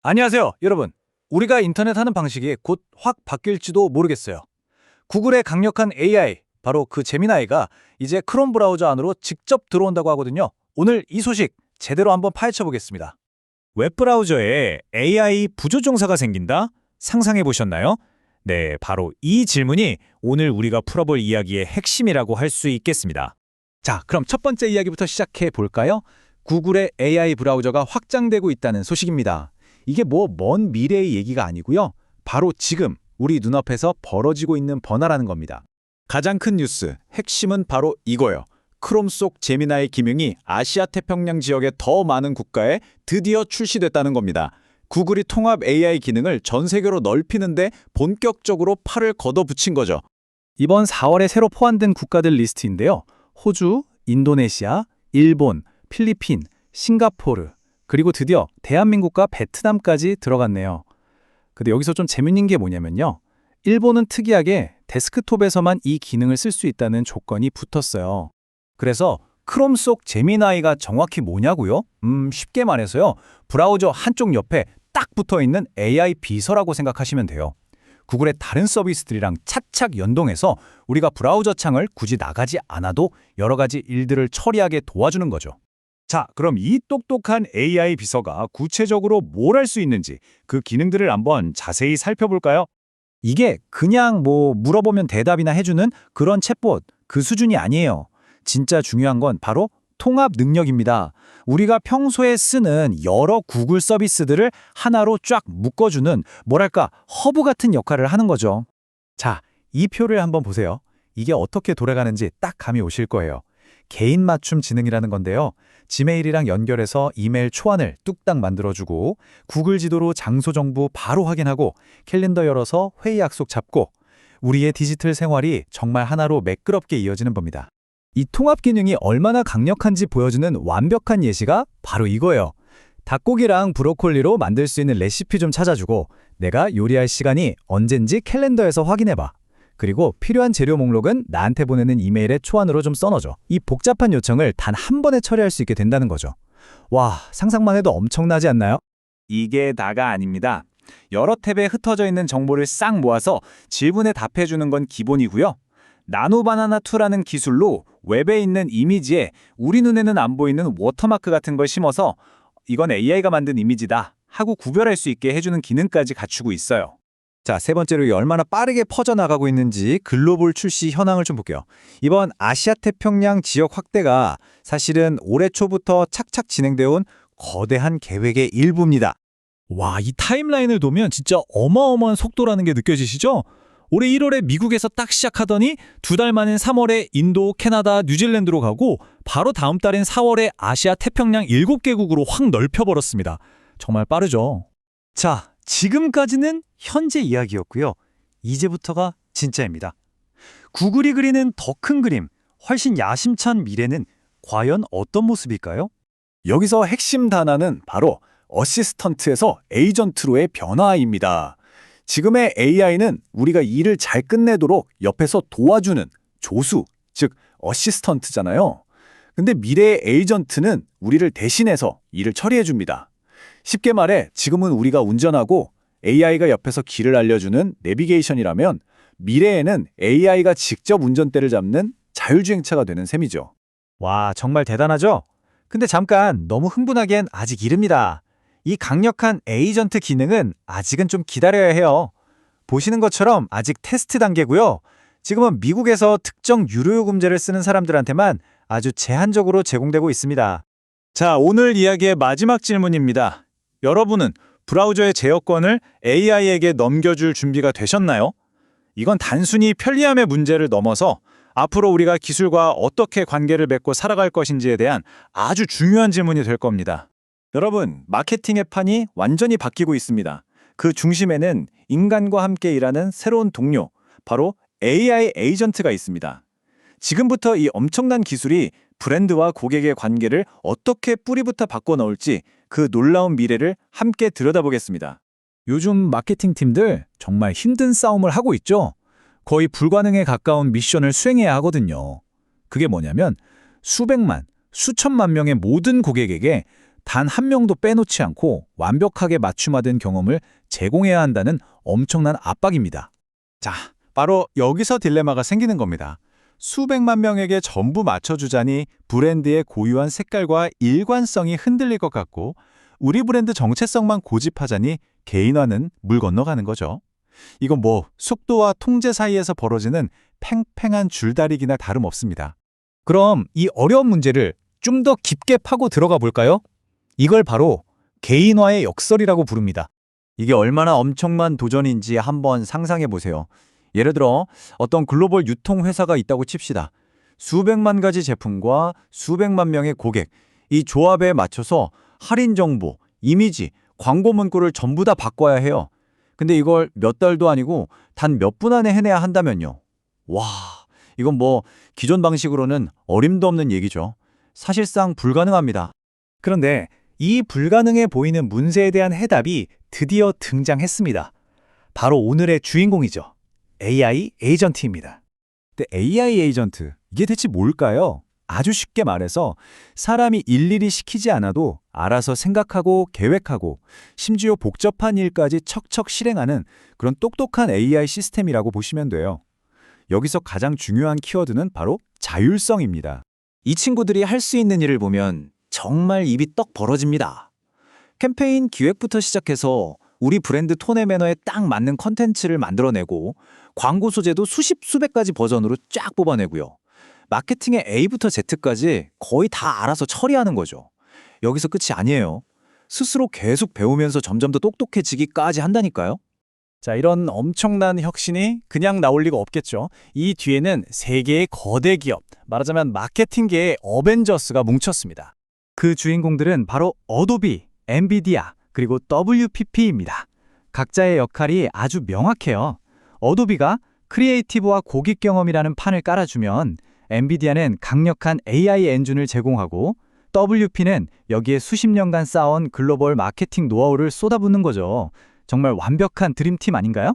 안녕하세요, 여러분. 우리가 인터넷 하는 방식이 곧 확 바뀔지도 모르겠어요. 구글의 강력한 AI, 바로 그 제미나이가 이제 크롬 브라우저 안으로 직접 들어온다고 하거든요. 오늘 이 소식 제대로 한번 파헤쳐 보겠습니다. 웹브라우저에 AI 부조종사가 생긴다? 상상해 보셨나요? 네, 바로 이 질문이 오늘 우리가 풀어볼 이야기의 핵심이라고 할 수 있겠습니다. 자, 그럼 첫 번째 이야기부터 시작해 볼까요? 구글의 AI 브라우저가 확장되고 있다는 소식입니다. 이게 먼 미래의 얘기가 아니고요. 바로 지금 우리 눈앞에서 벌어지고 있는 변화라는 겁니다. 가장 큰 뉴스, 핵심은 바로 이거예요. 크롬 속 제미나이 기능이 아시아 태평양 지역의 더 많은 국가에 드디어 출시됐다는 겁니다. 구글이 통합 AI 기능을 전 세계로 넓히는데 본격적으로 팔을 걷어붙인 거죠. 이번 4월에 새로 포함된 국가들 리스트인데요. 호주, 인도네시아, 일본, 필리핀, 싱가포르, 그리고 드디어 대한민국과 베트남까지 들어갔네요. 근데 여기서 좀 재밌는 게 뭐냐면요. 일본은 특이하게 데스크톱에서만 이 기능을 쓸 수 있다는 조건이 붙었어요. 그래서 크롬 속 제미나이가 정확히 뭐냐고요? 쉽게 말해서요. 브라우저 한쪽 옆에 딱 붙어있는 AI 비서라고 생각하시면 돼요. 구글의 다른 서비스들이랑 착착 연동해서 우리가 브라우저 창을 굳이 나가지 않아도 여러 가지 일들을 처리하게 도와주는 거죠. 자, 그럼 이 똑똑한 AI 비서가 구체적으로 뭘 할 수 있는지 그 기능들을 한번 자세히 살펴볼까요? 이게 그냥 물어보면 대답이나 해주는 그런 챗봇, 그 수준이 아니에요. 진짜 중요한 건 바로 통합 능력입니다. 우리가 평소에 쓰는 여러 구글 서비스들을 하나로 쫙 묶어주는 허브 같은 역할을 하는 거죠. 자, 이 표를 한번 보세요. 이게 어떻게 돌아가는지 딱 감이 오실 거예요. 개인 맞춤 지능이라는 건데요. 지메일이랑 연결해서 이메일 초안을 뚝딱 만들어주고 구글 지도로 장소 정보 바로 확인하고 캘린더 열어서 회의 약속 잡고 우리의 디지털 생활이 정말 하나로 매끄럽게 이어지는 겁니다. 이 통합 기능이 얼마나 강력한지 보여주는 완벽한 예시가 바로 이거예요. 닭고기랑 브로콜리로 만들 수 있는 레시피 좀 찾아주고 내가 요리할 시간이 언젠지 캘린더에서 확인해봐. 그리고 필요한 재료 목록은 나한테 보내는 이메일에 초안으로 좀 써넣어줘. 이 복잡한 요청을 단 한 번에 처리할 수 있게 된다는 거죠. 와, 상상만 해도 엄청나지 않나요? 이게 다가 아닙니다. 여러 탭에 흩어져 있는 정보를 싹 모아서 질문에 답해주는 건 기본이고요. 나노바나나2라는 기술로 웹에 있는 이미지에 우리 눈에는 안 보이는 워터마크 같은 걸 심어서 이건 AI가 만든 이미지다 하고 구별할 수 있게 해주는 기능까지 갖추고 있어요. 자, 세 번째로 이게 얼마나 빠르게 퍼져나가고 있는지 글로벌 출시 현황을 좀 볼게요. 이번 아시아 태평양 지역 확대가 사실은 올해 초부터 착착 진행되어 온 거대한 계획의 일부입니다. 와, 이 타임라인을 보면 진짜 어마어마한 속도라는 게 느껴지시죠? 올해 1월에 미국에서 딱 시작하더니 2달 만인 3월에 인도, 캐나다, 뉴질랜드로 가고 바로 다음 달인 4월에 아시아 태평양 7개국으로 확 넓혀버렸습니다. 정말 빠르죠? 자, 지금까지는 현재 이야기였고요. 이제부터가 진짜입니다. 구글이 그리는 더 큰 그림, 훨씬 야심찬 미래는 과연 어떤 모습일까요? 여기서 핵심 단어는 바로 어시스턴트에서 에이전트로의 변화입니다. 지금의 AI는 우리가 일을 잘 끝내도록 옆에서 도와주는 조수, 즉 어시스턴트잖아요. 근데 미래의 에이전트는 우리를 대신해서 일을 처리해줍니다. 쉽게 말해 지금은 우리가 운전하고 AI가 옆에서 길을 알려주는 내비게이션이라면 미래에는 AI가 직접 운전대를 잡는 자율주행차가 되는 셈이죠. 와, 정말 대단하죠? 근데 잠깐 너무 흥분하기엔 아직 이릅니다. 이 강력한 에이전트 기능은 아직은 좀 기다려야 해요. 보시는 것처럼 아직 테스트 단계고요. 지금은 미국에서 특정 유료요금제를 쓰는 사람들한테만 아주 제한적으로 제공되고 있습니다. 자, 오늘 이야기의 마지막 질문입니다. 여러분은 브라우저의 제어권을 AI에게 넘겨줄 준비가 되셨나요? 이건 단순히 편리함의 문제를 넘어서 앞으로 우리가 기술과 어떻게 관계를 맺고 살아갈 것인지에 대한 아주 중요한 질문이 될 겁니다. 여러분, 마케팅의 판이 완전히 바뀌고 있습니다. 그 중심에는 인간과 함께 일하는 새로운 동료, 바로 AI 에이전트가 있습니다. 지금부터 이 엄청난 기술이 브랜드와 고객의 관계를 어떻게 뿌리부터 바꿔놓을지 그 놀라운 미래를 함께 들여다보겠습니다. 요즘 마케팅 팀들 정말 힘든 싸움을 하고 있죠? 거의 불가능에 가까운 미션을 수행해야 하거든요. 그게 뭐냐면 수백만, 수천만 명의 모든 고객에게 단 한 명도 빼놓지 않고 완벽하게 맞춤화된 경험을 제공해야 한다는 엄청난 압박입니다. 자, 바로 여기서 딜레마가 생기는 겁니다. 수백만 명에게 전부 맞춰주자니 브랜드의 고유한 색깔과 일관성이 흔들릴 것 같고 우리 브랜드 정체성만 고집하자니 개인화는 물 건너가는 거죠. 이건 뭐 속도와 통제 사이에서 벌어지는 팽팽한 줄다리기나 다름없습니다. 그럼 이 어려운 문제를 좀 더 깊게 파고 들어가 볼까요? 이걸 바로 개인화의 역설이라고 부릅니다. 이게 얼마나 엄청난 도전인지 한번 상상해 보세요. 예를 들어 어떤 글로벌 유통회사가 있다고 칩시다. 수백만 가지 제품과 수백만 명의 고객, 이 조합에 맞춰서 할인 정보, 이미지, 광고 문구를 전부 다 바꿔야 해요. 근데 이걸 몇 달도 아니고 단 몇 분 안에 해내야 한다면요. 와, 이건 뭐 기존 방식으로는 어림도 없는 얘기죠. 사실상 불가능합니다. 그런데 이 불가능해 보이는 문제에 대한 해답이 드디어 등장했습니다. 바로 오늘의 주인공이죠. AI 에이전트입니다. 근데 AI 에이전트, 이게 대체 뭘까요? 아주 쉽게 말해서 사람이 일일이 시키지 않아도 알아서 생각하고 계획하고 심지어 복잡한 일까지 척척 실행하는 그런 똑똑한 AI 시스템이라고 보시면 돼요. 여기서 가장 중요한 키워드는 바로 자율성입니다. 이 친구들이 할 수 있는 일을 보면 정말 입이 떡 벌어집니다. 캠페인 기획부터 시작해서 우리 브랜드 톤의 매너에 딱 맞는 컨텐츠를 만들어내고 광고 소재도 수십 수백 가지 버전으로 쫙 뽑아내고요. 마케팅의 A부터 Z까지 거의 다 알아서 처리하는 거죠. 여기서 끝이 아니에요. 스스로 계속 배우면서 점점 더 똑똑해지기까지 한다니까요. 자, 이런 엄청난 혁신이 그냥 나올 리가 없겠죠. 이 뒤에는 세계의 거대 기업, 말하자면 마케팅계의 어벤져스가 뭉쳤습니다. 그 주인공들은 바로 어도비, 엔비디아, 그리고 WPP입니다. 각자의 역할이 아주 명확해요. 어도비가 크리에이티브와 고객 경험이라는 판을 깔아주면 엔비디아는 강력한 AI 엔진을 제공하고 WP는 여기에 수십 년간 쌓아온 글로벌 마케팅 노하우를 쏟아붓는 거죠. 정말 완벽한 드림팀 아닌가요?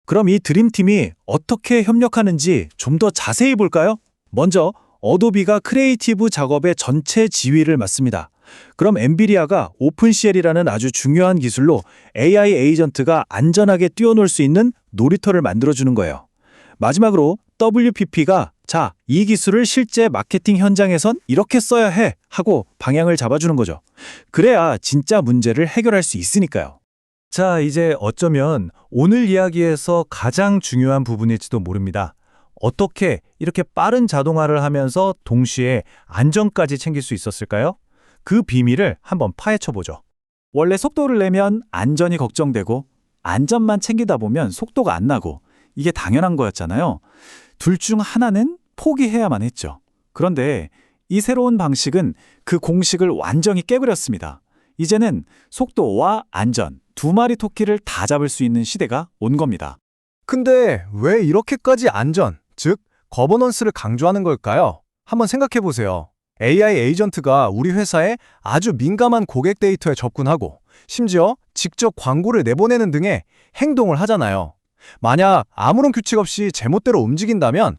그럼 이 드림팀이 어떻게 협력하는지 좀 더 자세히 볼까요? 먼저 어도비가 크리에이티브 작업의 전체 지휘를 맡습니다. 그럼 엔비디아가 오픈CL이라는 아주 중요한 기술로 AI 에이전트가 안전하게 뛰어놀 수 있는 놀이터를 만들어주는 거예요. 마지막으로 WPP가 자, 이 기술을 실제 마케팅 현장에선 이렇게 써야 해 하고 방향을 잡아주는 거죠. 그래야 진짜 문제를 해결할 수 있으니까요. 자, 이제 어쩌면 오늘 이야기에서 가장 중요한 부분일지도 모릅니다. 어떻게 이렇게 빠른 자동화를 하면서 동시에 안전까지 챙길 수 있었을까요? 그 비밀을 한번 파헤쳐보죠. 원래 속도를 내면 안전이 걱정되고 안전만 챙기다 보면 속도가 안 나고 이게 당연한 거였잖아요. 둘 중 하나는 포기해야만 했죠. 그런데 이 새로운 방식은 그 공식을 완전히 깨버렸습니다. 이제는 속도와 안전, 두 마리 토끼를 다 잡을 수 있는 시대가 온 겁니다. 근데 왜 이렇게까지 안전, 즉 거버넌스를 강조하는 걸까요? 한번 생각해 보세요. AI 에이전트가 우리 회사에 아주 민감한 고객 데이터에 접근하고 심지어 직접 광고를 내보내는 등의 행동을 하잖아요. 만약 아무런 규칙 없이 제멋대로 움직인다면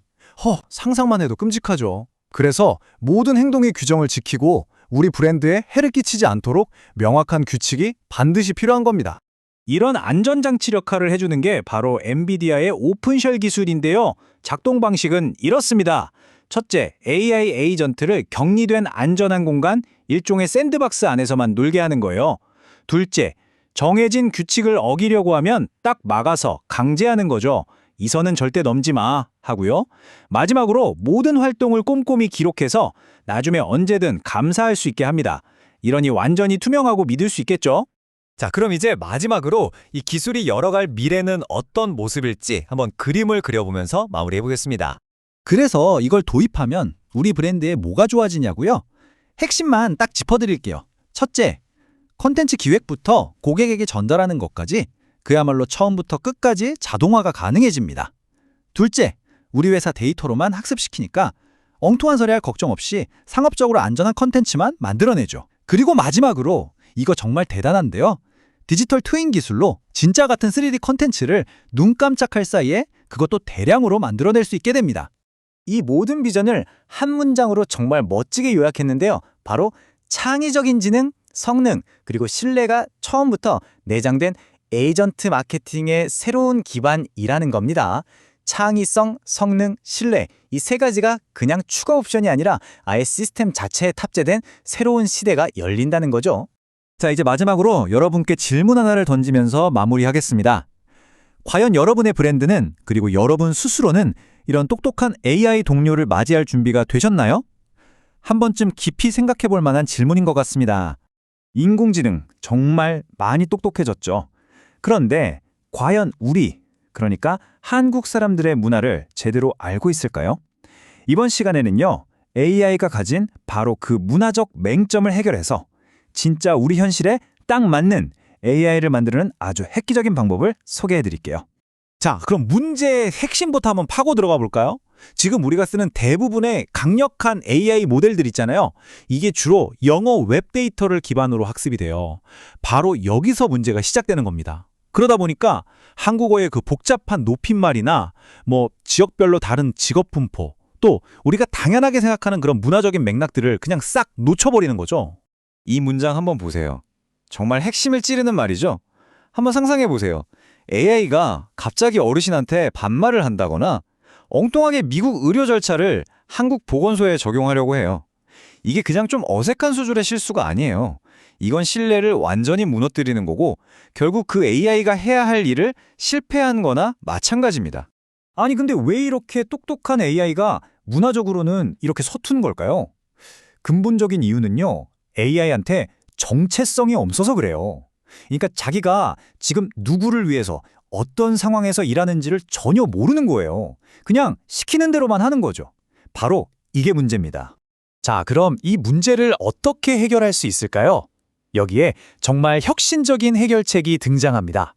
상상만 해도 끔찍하죠. 그래서 모든 행동의 규정을 지키고 우리 브랜드에 해를 끼치지 않도록 명확한 규칙이 반드시 필요한 겁니다. 이런 안전장치 역할을 해주는 게 바로 엔비디아의 오픈쉘 기술인데요. 작동 방식은 이렇습니다. 첫째, AI 에이전트를 격리된 안전한 공간, 일종의 샌드박스 안에서만 놀게 하는 거예요. 둘째, 정해진 규칙을 어기려고 하면 딱 막아서 강제하는 거죠. 이 선은 절대 넘지 마 하고요. 마지막으로 모든 활동을 꼼꼼히 기록해서 나중에 언제든 감사할 수 있게 합니다. 이러니 완전히 투명하고 믿을 수 있겠죠? 자, 그럼 이제 마지막으로 이 기술이 열어갈 미래는 어떤 모습일지 한번 그림을 그려보면서 마무리해보겠습니다. 그래서 이걸 도입하면 우리 브랜드에 뭐가 좋아지냐고요? 핵심만 딱 짚어드릴게요. 첫째, 콘텐츠 기획부터 고객에게 전달하는 것까지 그야말로 처음부터 끝까지 자동화가 가능해집니다. 둘째, 우리 회사 데이터로만 학습시키니까 엉뚱한 소리 할 걱정 없이 상업적으로 안전한 콘텐츠만 만들어내죠. 그리고 마지막으로 이거 정말 대단한데요. 디지털 트윈 기술로 진짜 같은 3D 콘텐츠를 눈 깜짝할 사이에 그것도 대량으로 만들어낼 수 있게 됩니다. 이 모든 비전을 한 문장으로 정말 멋지게 요약했는데요. 바로 창의적인 지능, 성능, 그리고 신뢰가 처음부터 내장된 에이전트 마케팅의 새로운 기반이라는 겁니다. 창의성, 성능, 신뢰 이 세 가지가 그냥 추가 옵션이 아니라 아예 시스템 자체에 탑재된 새로운 시대가 열린다는 거죠. 자, 이제 마지막으로 여러분께 질문 하나를 던지면서 마무리하겠습니다. 과연 여러분의 브랜드는 그리고 여러분 스스로는 이런 똑똑한 AI 동료를 맞이할 준비가 되셨나요? 한 번쯤 깊이 생각해 볼 만한 질문인 것 같습니다. 인공지능 정말 많이 똑똑해졌죠. 그런데 과연 그러니까 한국 사람들의 문화를 제대로 알고 있을까요? 이번 시간에는요, AI가 가진 바로 그 문화적 맹점을 해결해서 진짜 우리 현실에 딱 맞는 AI를 만드는 아주 획기적인 방법을 소개해 드릴게요. 자, 그럼 문제의 핵심부터 한번 파고 들어가 볼까요? 지금 우리가 쓰는 대부분의 강력한 AI 모델들 있잖아요. 이게 주로 영어 웹 데이터를 기반으로 학습이 돼요. 바로 여기서 문제가 시작되는 겁니다. 그러다 보니까 한국어의 그 복잡한 높임말이나 지역별로 다른 직업 분포, 또 우리가 당연하게 생각하는 그런 문화적인 맥락들을 그냥 싹 놓쳐버리는 거죠. 이 문장 한번 보세요. 정말 핵심을 찌르는 말이죠. 한번 상상해 보세요. AI가 갑자기 어르신한테 반말을 한다거나 엉뚱하게 미국 의료 절차를 한국 보건소에 적용하려고 해요. 이게 그냥 좀 어색한 수준의 실수가 아니에요. 이건 신뢰를 완전히 무너뜨리는 거고 결국 그 AI가 해야 할 일을 실패한 거나 마찬가지입니다. 아니 근데 왜 이렇게 똑똑한 AI가 문화적으로는 이렇게 서툰 걸까요? 근본적인 이유는요, AI한테 정체성이 없어서 그래요. 그러니까 자기가 지금 누구를 위해서 어떤 상황에서 일하는지를 전혀 모르는 거예요. 그냥 시키는 대로만 하는 거죠. 바로 이게 문제입니다. 자, 그럼 이 문제를 어떻게 해결할 수 있을까요? 여기에 정말 혁신적인 해결책이 등장합니다.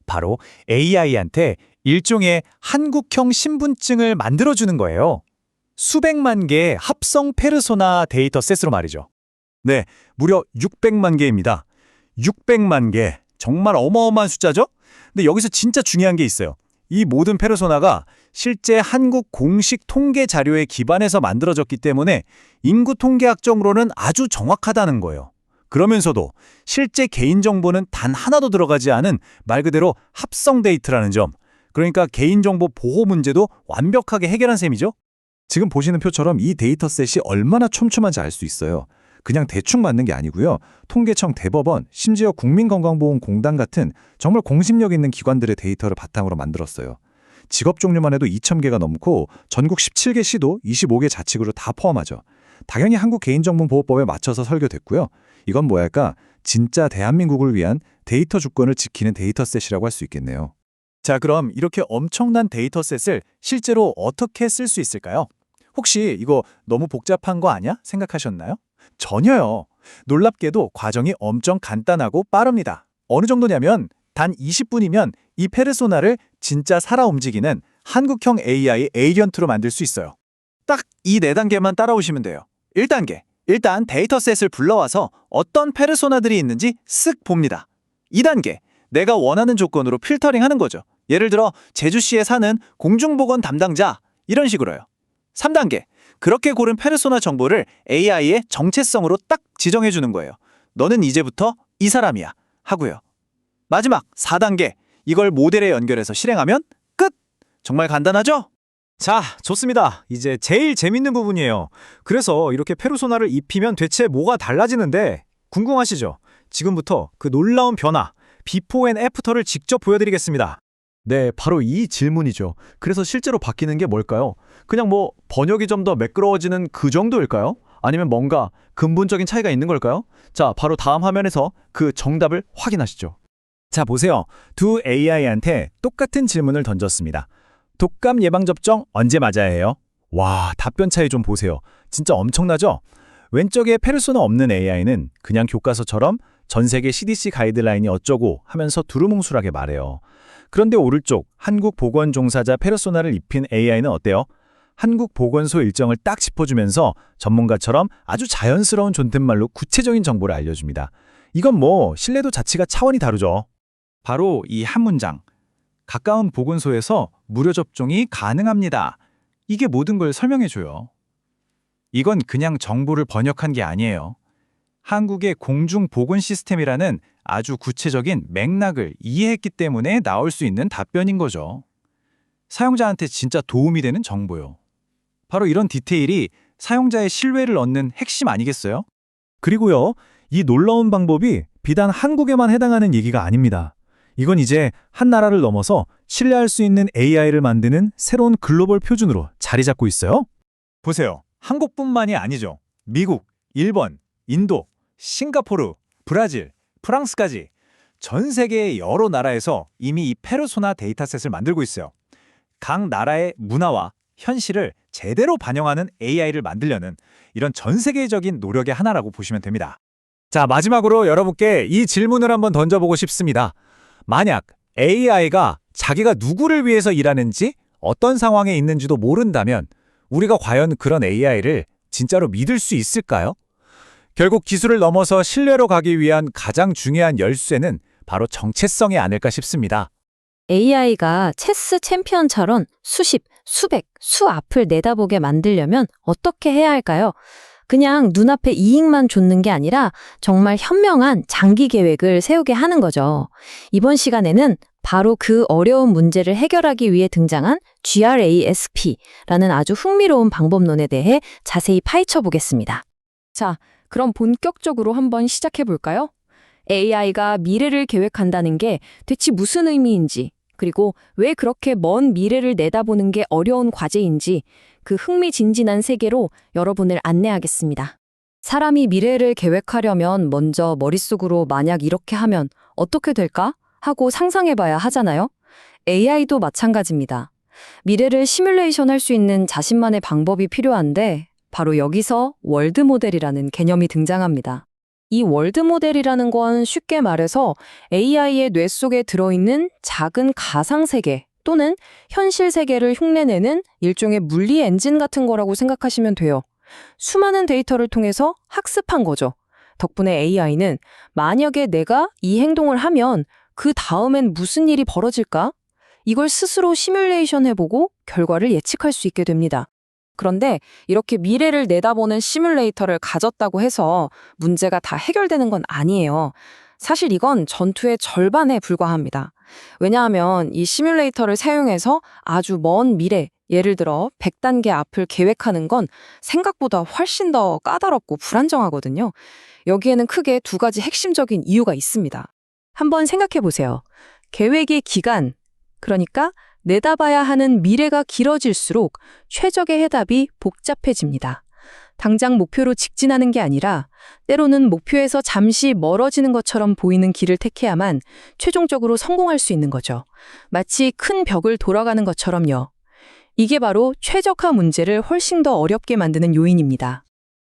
바로 AI한테 일종의 한국형 신분증을 만들어주는 거예요. 수백만 개의 합성 페르소나 데이터셋으로 말이죠. 네, 무려 600만 개입니다. 600만 개. 정말 어마어마한 숫자죠? 근데 여기서 진짜 중요한 게 있어요. 이 모든 페르소나가 실제 한국 공식 통계 자료에 기반해서 만들어졌기 때문에 인구 통계학적으로는 아주 정확하다는 거예요. 그러면서도 실제 개인정보는 단 하나도 들어가지 않은 말 그대로 합성 데이터라는 점. 그러니까 개인정보 보호 문제도 완벽하게 해결한 셈이죠. 지금 보시는 표처럼 이 데이터셋이 얼마나 촘촘한지 알 수 있어요. 그냥 대충 만든 게 아니고요. 통계청, 대법원, 심지어 국민건강보험공단 같은 정말 공신력 있는 기관들의 데이터를 바탕으로 만들었어요. 직업 종류만 해도 2,000개가 넘고 전국 17개 시도 25개 자치구를 다 포함하죠. 당연히 한국 개인정보보호법에 맞춰서 설계됐고요. 이건 뭐랄까 진짜 대한민국을 위한 데이터 주권을 지키는 데이터셋이라고 할 수 있겠네요. 자, 그럼 이렇게 엄청난 데이터셋을 실제로 어떻게 쓸 수 있을까요? 혹시 이거 너무 복잡한 거 아니야? 생각하셨나요? 전혀요. 놀랍게도 과정이 엄청 간단하고 빠릅니다. 어느 정도냐면 단 20분이면 이 페르소나를 진짜 살아 움직이는 한국형 AI 에이전트로 만들 수 있어요. 딱 이 4단계만 따라오시면 돼요. 1단계. 일단 데이터셋을 불러와서 어떤 페르소나들이 있는지 쓱 봅니다. 2단계. 내가 원하는 조건으로 필터링하는 거죠. 예를 들어 제주시에 사는 공중보건 담당자 이런 식으로요. 3단계. 그렇게 고른 페르소나 정보를 AI의 정체성으로 딱 지정해 주는 거예요. 너는 이제부터 이 사람이야 하고요. 마지막 4단계. 이걸 모델에 연결해서 실행하면 끝! 정말 간단하죠? 자, 좋습니다. 이제 제일 재밌는 부분이에요. 그래서 이렇게 페르소나를 입히면 대체 뭐가 달라지는데 궁금하시죠? 지금부터 그 놀라운 변화, 비포 앤 애프터를 직접 보여드리겠습니다. 네, 바로 이 질문이죠. 그래서 실제로 바뀌는 게 뭘까요? 그냥 번역이 좀 더 매끄러워지는 그 정도일까요? 아니면 뭔가 근본적인 차이가 있는 걸까요? 자, 바로 다음 화면에서 그 정답을 확인하시죠. 자, 보세요. 두 AI한테 똑같은 질문을 던졌습니다. 독감 예방접종 언제 맞아야 해요? 와, 답변 차이 좀 보세요. 진짜 엄청나죠? 왼쪽에 페르소나 없는 AI는 그냥 교과서처럼 전 세계 CDC 가이드라인이 어쩌고 하면서 두루뭉술하게 말해요. 그런데 오른쪽 한국 보건 종사자 페르소나를 입힌 AI는 어때요? 한국 보건소 일정을 딱 짚어주면서 전문가처럼 아주 자연스러운 존댓말로 구체적인 정보를 알려줍니다. 이건 신뢰도 자체가 차원이 다르죠. 바로 이 한 문장. 가까운 보건소에서 무료 접종이 가능합니다. 이게 모든 걸 설명해줘요. 이건 그냥 정보를 번역한 게 아니에요. 한국의 공중보건 시스템이라는 아주 구체적인 맥락을 이해했기 때문에 나올 수 있는 답변인 거죠. 사용자한테 진짜 도움이 되는 정보요. 바로 이런 디테일이 사용자의 신뢰를 얻는 핵심 아니겠어요? 그리고요, 이 놀라운 방법이 비단 한국에만 해당하는 얘기가 아닙니다. 이건 이제 한 나라를 넘어서 신뢰할 수 있는 AI를 만드는 새로운 글로벌 표준으로 자리 잡고 있어요. 보세요. 한국뿐만이 아니죠. 미국, 일본, 인도, 싱가포르, 브라질, 프랑스까지 전 세계의 여러 나라에서 이미 이 페르소나 데이터셋을 만들고 있어요. 각 나라의 문화와 현실을 제대로 반영하는 AI를 만들려는 이런 전 세계적인 노력의 하나라고 보시면 됩니다. 자, 마지막으로 여러분께 이 질문을 한번 던져보고 싶습니다. 만약 AI가 자기가 누구를 위해서 일하는지 어떤 상황에 있는지도 모른다면 우리가 과연 그런 AI를 진짜로 믿을 수 있을까요? 결국 기술을 넘어서 신뢰로 가기 위한 가장 중요한 열쇠는 바로 정체성이 아닐까 싶습니다. AI가 체스 챔피언처럼 수십, 수백, 수앞을 내다보게 만들려면 어떻게 해야 할까요? 그냥 눈앞에 이익만 좇는 게 아니라 정말 현명한 장기 계획을 세우게 하는 거죠. 이번 시간에는 바로 그 어려운 문제를 해결하기 위해 등장한 GRASP라는 아주 흥미로운 방법론에 대해 자세히 파헤쳐 보겠습니다. 자, 그럼 본격적으로 한번 시작해 볼까요? AI가 미래를 계획한다는 게 대체 무슨 의미인지, 그리고 왜 그렇게 먼 미래를 내다보는 게 어려운 과제인지 그 흥미진진한 세계로 여러분을 안내하겠습니다. 사람이 미래를 계획하려면 먼저 머릿속으로 만약 이렇게 하면 어떻게 될까? 하고 상상해봐야 하잖아요. AI도 마찬가지입니다. 미래를 시뮬레이션할 수 있는 자신만의 방법이 필요한데 바로 여기서 월드 모델이라는 개념이 등장합니다. 이 월드 모델이라는 건 쉽게 말해서 AI의 뇌 속에 들어있는 작은 가상세계 또는 현실 세계를 흉내내는 일종의 물리 엔진 같은 거라고 생각하시면 돼요. 수많은 데이터를 통해서 학습한 거죠. 덕분에 AI는 만약에 내가 이 행동을 하면 그 다음엔 무슨 일이 벌어질까? 이걸 스스로 시뮬레이션 해보고 결과를 예측할 수 있게 됩니다. 그런데 이렇게 미래를 내다보는 시뮬레이터를 가졌다고 해서 문제가 다 해결되는 건 아니에요. 사실 이건 전투의 절반에 불과합니다. 왜냐하면 이 시뮬레이터를 사용해서 아주 먼 미래, 예를 들어 100단계 앞을 계획하는 건 생각보다 훨씬 더 까다롭고 불안정하거든요. 여기에는 크게 두 가지 핵심적인 이유가 있습니다. 한번 생각해 보세요. 계획의 기간, 그러니까 내다봐야 하는 미래가 길어질수록 최적의 해답이 복잡해집니다. 당장 목표로 직진하는 게 아니라 때로는 목표에서 잠시 멀어지는 것처럼 보이는 길을 택해야만 최종적으로 성공할 수 있는 거죠. 마치 큰 벽을 돌아가는 것처럼요. 이게 바로 최적화 문제를 훨씬 더 어렵게 만드는 요인입니다.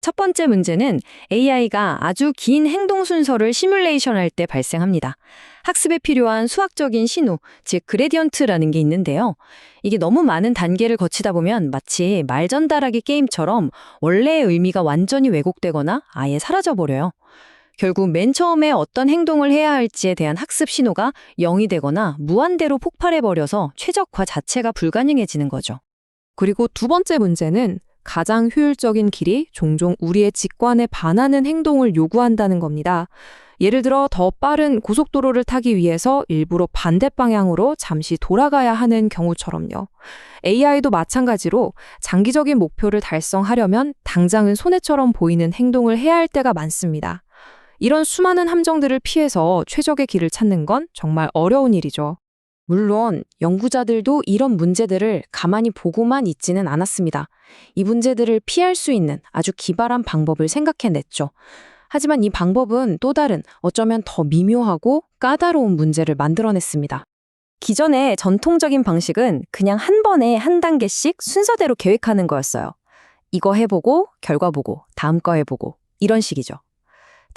첫 번째 문제는 AI가 아주 긴 행동 순서를 시뮬레이션할 때 발생합니다. 학습에 필요한 수학적인 신호, 즉 그레디언트라는 게 있는데요. 이게 너무 많은 단계를 거치다 보면 마치 말 전달하기 게임처럼 원래의 의미가 완전히 왜곡되거나 아예 사라져버려요. 결국 맨 처음에 어떤 행동을 해야 할지에 대한 학습 신호가 0이 되거나 무한대로 폭발해버려서 최적화 자체가 불가능해지는 거죠. 그리고 두 번째 문제는 가장 효율적인 길이 종종 우리의 직관에 반하는 행동을 요구한다는 겁니다. 예를 들어 더 빠른 고속도로를 타기 위해서 일부러 반대 방향으로 잠시 돌아가야 하는 경우처럼요. AI도 마찬가지로 장기적인 목표를 달성하려면 당장은 손해처럼 보이는 행동을 해야 할 때가 많습니다. 이런 수많은 함정들을 피해서 최적의 길을 찾는 건 정말 어려운 일이죠. 물론 연구자들도 이런 문제들을 가만히 보고만 있지는 않았습니다. 이 문제들을 피할 수 있는 아주 기발한 방법을 생각해냈죠. 하지만 이 방법은 또 다른 어쩌면 더 미묘하고 까다로운 문제를 만들어냈습니다. 기존의 전통적인 방식은 그냥 한 번에 한 단계씩 순서대로 계획하는 거였어요. 이거 해보고 결과 보고 다음 거 해보고 이런 식이죠.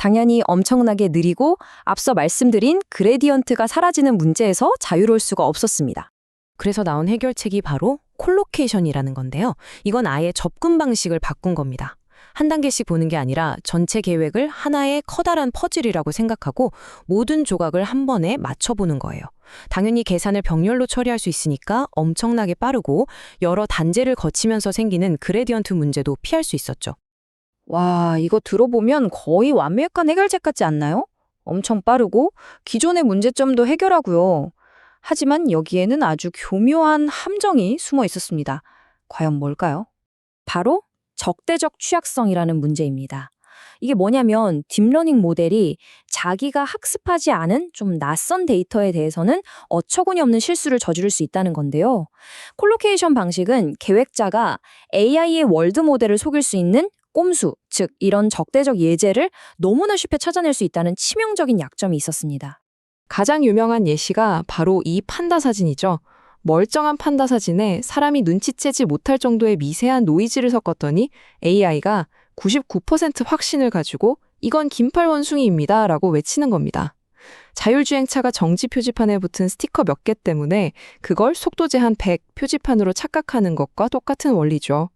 당연히 엄청나게 느리고 앞서 말씀드린 그레디언트가 사라지는 문제에서 자유로울 수가 없었습니다. 그래서 나온 해결책이 바로 콜로케이션이라는 건데요. 이건 아예 접근 방식을 바꾼 겁니다. 한 단계씩 보는 게 아니라 전체 계획을 하나의 커다란 퍼즐이라고 생각하고 모든 조각을 한 번에 맞춰보는 거예요. 당연히 계산을 병렬로 처리할 수 있으니까 엄청나게 빠르고 여러 단계를 거치면서 생기는 그레디언트 문제도 피할 수 있었죠. 와, 이거 들어보면 거의 완벽한 해결책 같지 않나요? 엄청 빠르고 기존의 문제점도 해결하고요. 하지만 여기에는 아주 교묘한 함정이 숨어 있었습니다. 과연 뭘까요? 바로 적대적 취약성이라는 문제입니다. 이게 뭐냐면 딥러닝 모델이 자기가 학습하지 않은 좀 낯선 데이터에 대해서는 어처구니 없는 실수를 저지를 수 있다는 건데요. 콜로케이션 방식은 계획자가 AI의 월드 모델을 속일 수 있는 꼼수, 즉 이런 적대적 예제를 너무나 쉽게 찾아낼 수 있다는 치명적인 약점이 있었습니다. 가장 유명한 예시가 바로 이 판다 사진이죠. 멀쩡한 판다 사진에 사람이 눈치채지 못할 정도의 미세한 노이즈를 섞었더니 AI가 99% 확신을 가지고 이건 긴팔 원숭이입니다 라고 외치는 겁니다. 자율주행차가 정지 표지판에 붙은 스티커 몇 개 때문에 그걸 속도 제한 100 표지판으로 착각하는 것과 똑같은 원리죠.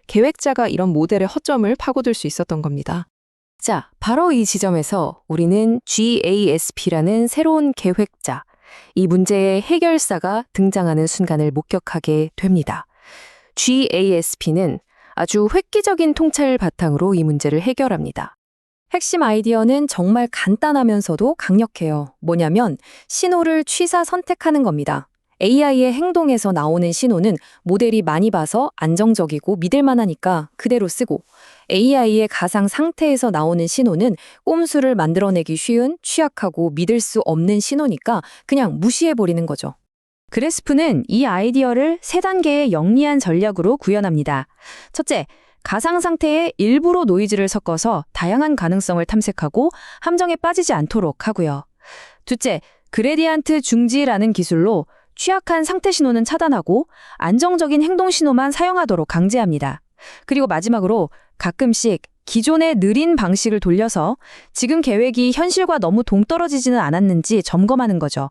계획자가 이런 모델의 허점을 파고들 수 있었던 겁니다. 자, 바로 이 지점에서 우리는 GASP라는 새로운 계획자, 이 문제의 해결사가 등장하는 순간을 목격하게 됩니다. GASP는 아주 획기적인 통찰을 바탕으로 이 문제를 해결합니다. 핵심 아이디어는 정말 간단하면서도 강력해요. 뭐냐면 신호를 취사 선택하는 겁니다. AI의 행동에서 나오는 신호는 모델이 많이 봐서 안정적이고 믿을만하니까 그대로 쓰고 AI의 가상 상태에서 나오는 신호는 꼼수를 만들어내기 쉬운 취약하고 믿을 수 없는 신호니까 그냥 무시해버리는 거죠. 그래스프는 이 아이디어를 3단계의 영리한 전략으로 구현합니다. 첫째, 가상 상태에 일부러 노이즈를 섞어서 다양한 가능성을 탐색하고 함정에 빠지지 않도록 하고요. 둘째, 그레디언트 중지라는 기술로 취약한 상태 신호는 차단하고 안정적인 행동 신호만 사용하도록 강제합니다. 그리고 마지막으로 가끔씩 기존의 느린 방식을 돌려서 지금 계획이 현실과 너무 동떨어지지는 않았는지 점검하는 거죠.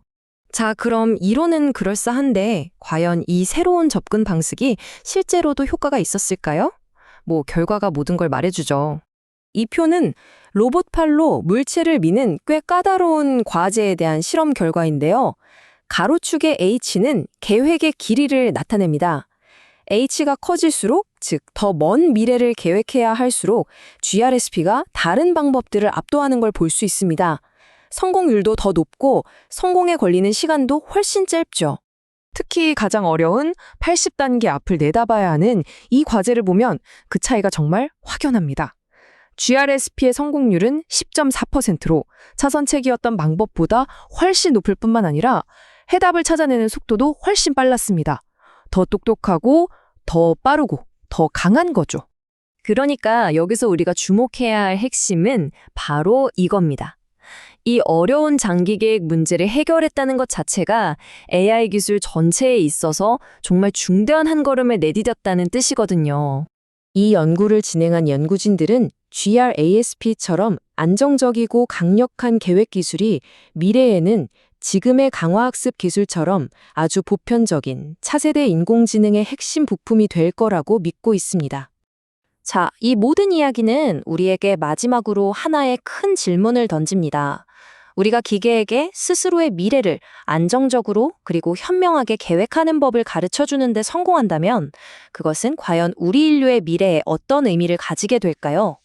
자, 그럼 이론은 그럴싸한데 과연 이 새로운 접근 방식이 실제로도 효과가 있었을까요? 결과가 모든 걸 말해주죠. 이 표는 로봇팔로 물체를 미는 꽤 까다로운 과제에 대한 실험 결과인데요. 가로축의 H는 계획의 길이를 나타냅니다. H가 커질수록, 즉 더 먼 미래를 계획해야 할수록 GRSP가 다른 방법들을 압도하는 걸 볼 수 있습니다. 성공률도 더 높고 성공에 걸리는 시간도 훨씬 짧죠. 특히 가장 어려운 80단계 앞을 내다봐야 하는 이 과제를 보면 그 차이가 정말 확연합니다. GRSP의 성공률은 10.4%로 차선책이었던 방법보다 훨씬 높을 뿐만 아니라 해답을 찾아내는 속도도 훨씬 빨랐습니다. 더 똑똑하고 더 빠르고 더 강한 거죠. 그러니까 여기서 우리가 주목해야 할 핵심은 바로 이겁니다. 이 어려운 장기 계획 문제를 해결했다는 것 자체가 AI 기술 전체에 있어서 정말 중대한 한 걸음을 내디뎠다는 뜻이거든요. 이 연구를 진행한 연구진들은 GRASP처럼 안정적이고 강력한 계획 기술이 미래에는 지금의 강화학습 기술처럼 아주 보편적인 차세대 인공지능의 핵심 부품이 될 거라고 믿고 있습니다. 자, 이 모든 이야기는 우리에게 마지막으로 하나의 큰 질문을 던집니다. 우리가 기계에게 스스로의 미래를 안정적으로 그리고 현명하게 계획하는 법을 가르쳐주는 데 성공한다면 그것은 과연 우리 인류의 미래에 어떤 의미를 가지게 될까요?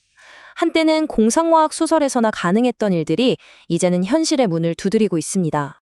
한때는 공상과학 소설에서나 가능했던 일들이 이제는 현실의 문을 두드리고 있습니다.